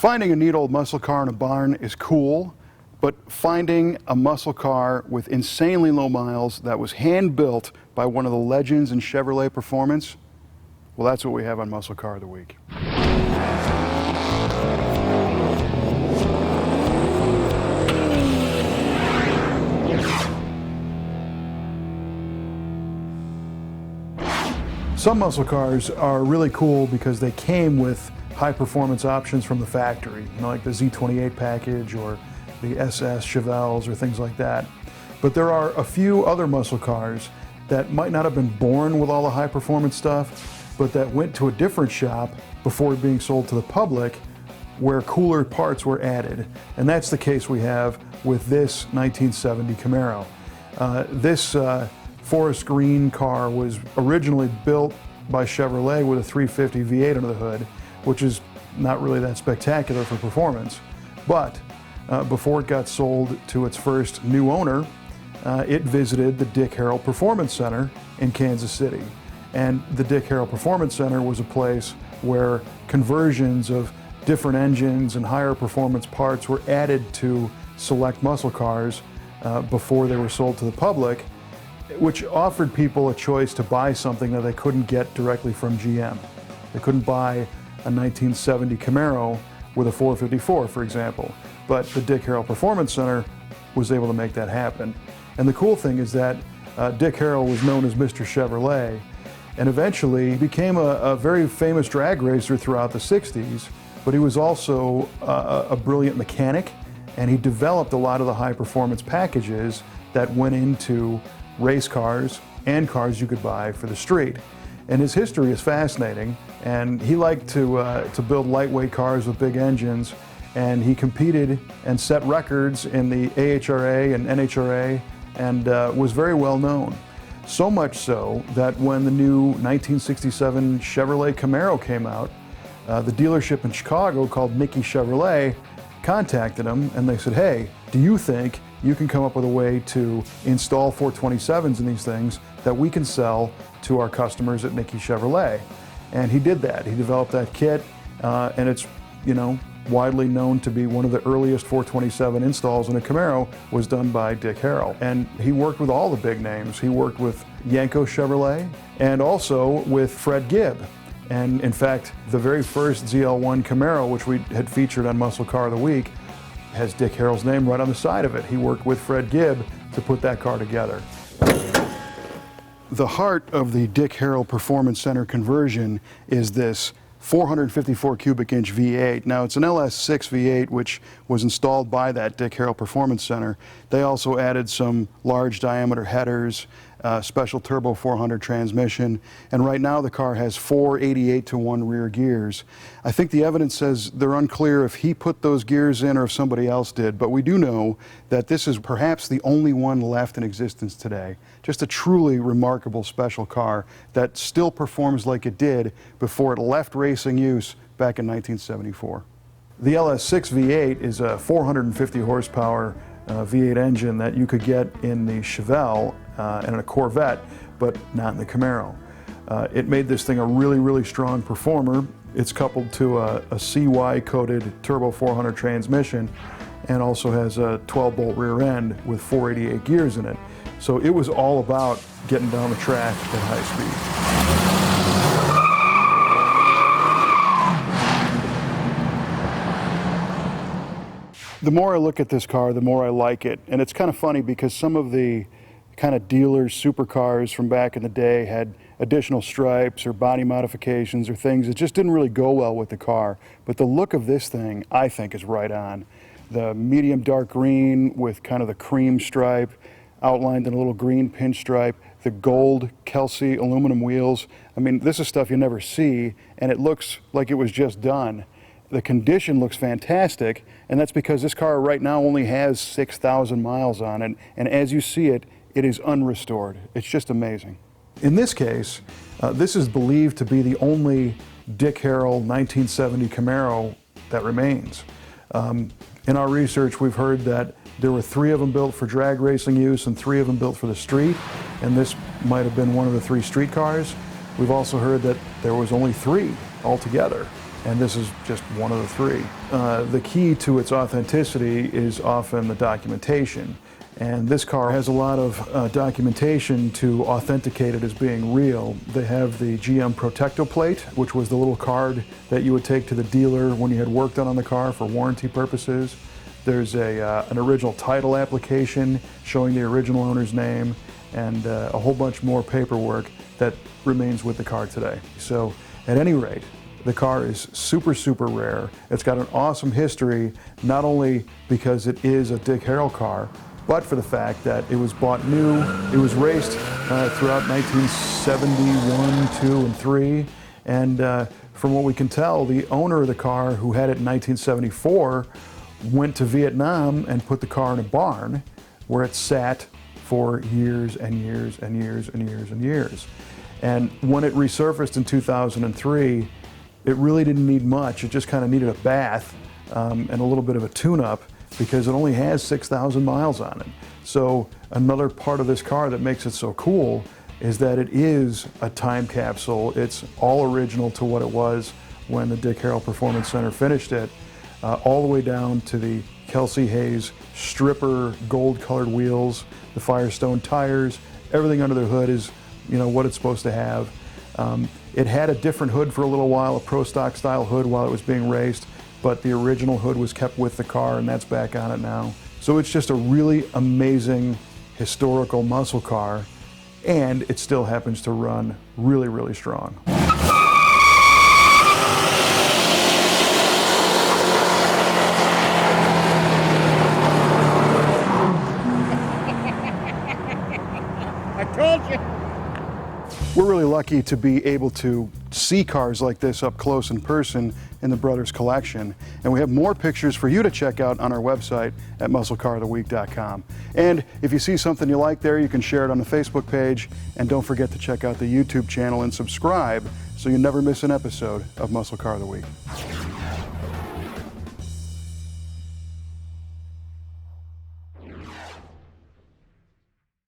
Finding a neat old muscle car in a barn is cool, but finding a muscle car with insanely low miles that was hand-built by one of the legends in Chevrolet performance, well, that's what we have on Muscle Car of the Week. Some muscle cars are really cool because they came with high performance options from the factory, like the Z28 package or the SS Chevelles or things like that. But there are a few other muscle cars that might not have been born with all the high performance stuff, but that went to a different shop before being sold to the public where cooler parts were added. And that's the case we have with this 1970 Camaro. This forest green car was originally built by Chevrolet with a 350 V8 under the hood, which is not really that spectacular for performance. But before it got sold to its first new owner, it visited the Dick Harrell Performance Center in Kansas City. And the Dick Harrell Performance Center was a place where conversions of different engines and higher performance parts were added to select muscle cars before they were sold to the public, which offered people a choice to buy something that they couldn't get directly from GM. They couldn't buy a 1970 Camaro with a 454, for example, but the Dick Harrell Performance Center was able to make that happen. And the cool thing is that Dick Harrell was known as Mr. Chevrolet, and eventually became a very famous drag racer throughout the 60s, but he was also a brilliant mechanic, and he developed a lot of the high performance packages that went into race cars and cars you could buy for the street. And his history is fascinating, and he liked to build lightweight cars with big engines, and he competed and set records in the AHRA and NHRA, and was very well known. So much so that when the new 1967 Chevrolet Camaro came out, the dealership in Chicago called Nicky Chevrolet contacted him, and they said, hey, do you think you can come up with a way to install 427s in these things that we can sell to our customers at Nicky Chevrolet? And he did that. He developed that kit, and it's, widely known to be one of the earliest 427 installs in a Camaro was done by Dick Harrell. And he worked with all the big names. He worked with Yanko Chevrolet and also with Fred Gibb. And in fact, the very first ZL1 Camaro, which we had featured on Muscle Car of the Week, has Dick Harrell's name right on the side of it. He worked with Fred Gibb to put that car together. The heart of the Dick Harrell Performance Center conversion is this 454 cubic inch V8. Now it's an LS6 V8 which was installed by that Dick Harrell Performance Center. They also added some large diameter headers, special turbo 400 transmission, and right now the car has 4 88-to-1 rear gears. I think the evidence says they're unclear if he put those gears in or if somebody else did, but we do know that this is perhaps the only one left in existence today. Just a truly remarkable special car that still performs like it did before it left racing use back in 1974. The LS6 V8 is a 450 horsepower V8 engine that you could get in the Chevelle and in a Corvette, but not in the Camaro. It made this thing a really, really strong performer. It's coupled to a CY-coated turbo 400 transmission and also has a 12-bolt rear end with 488 gears in it. So it was all about getting down the track at high speed. The more I look at this car, the more I like it. And it's kind of funny because some of the kind of dealers' supercars from back in the day had additional stripes or body modifications or things that just didn't really go well with the car. But the look of this thing, I think, is right on. The medium dark green with kind of the cream stripe, outlined in a little green pinstripe, the gold Kelsey aluminum wheels. I mean, this is stuff you never see, and it looks like it was just done. The condition looks fantastic, and that's because this car right now only has 6,000 miles on it, and as you see it, it is unrestored. It's just amazing. In this case, this is believed to be the only Dick Harrell 1970 Camaro that remains. In our research, we've heard that there were 3 of them built for drag racing use and 3 of them built for the street, and this might have been one of the 3 street cars. We've also heard that there was only 3 altogether. and this is just one of the three. The key to its authenticity is often the documentation. And this car has a lot of documentation to authenticate it as being real. They have the GM Protecto plate, which was the little card that you would take to the dealer when you had work done on the car for warranty purposes. There's an original title application showing the original owner's name, and a whole bunch more paperwork that remains with the car today. So at any rate, the car is super, super rare. It's got an awesome history, not only because it is a Dick Harrell car, but for the fact that it was bought new. It was raced throughout 1971, 2, and 3. And from what we can tell, the owner of the car, who had it in 1974, went to Vietnam and put the car in a barn where it sat for years and years and years and years and years. And when it resurfaced in 2003, it really didn't need much. It just kind of needed a bath and a little bit of a tune-up, because it only has 6,000 miles on it. So another part of this car that makes it so cool is that it is a time capsule. It's all original to what it was when the Dick Harrell Performance Center finished it, all the way down to the Kelsey Hayes stripper gold-colored wheels, the Firestone tires. Everything under the hood is, you know, what it's supposed to have. It had a different hood for a little while, a Pro Stock style hood while it was being raced, but the original hood was kept with the car, and that's back on it now. So it's just a really amazing historical muscle car, and it still happens to run really, really strong. I told you. We're really lucky to be able to see cars like this up close in person in the Brothers collection. And we have more pictures for you to check out on our website at musclecaroftheweek.com. And if you see something you like there, you can share it on the Facebook page. And don't forget to check out the YouTube channel and subscribe so you never miss an episode of Muscle Car of the Week.